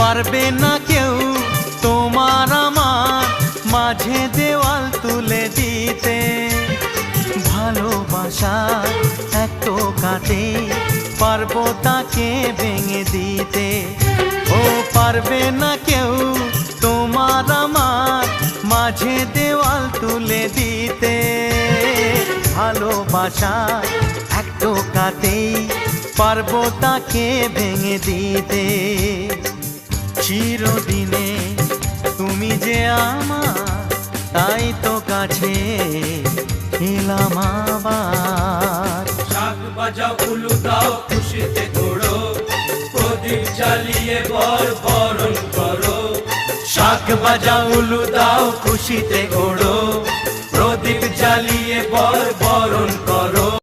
পারবে না কেউ তোমার আমার মাঝে দেওয়াল তুলে দিতে। ভালোবাসা এক টোকাতে পারবো তাকে ভেঙে দিতে। ও পারবে না কেউ তোমার আমার মাঝে দেওয়াল তুলে দিতে। ভালোবাসা এক টোকাতেই পারবো তাকে ভেঙে দিতে। চিরদিনে তুমি যে আমার, তাই তো কাছে এলাম আবার। শাক বাজাও উলু দাও খুশিতে ঘোড়ো, প্রদীপ জ্বালিয়ে বর বরণ করো। শাক বাজাও উলু দাও খুশিতে ঘোড়ো, প্রদীপ জ্বালিয়ে বর বরণ করো।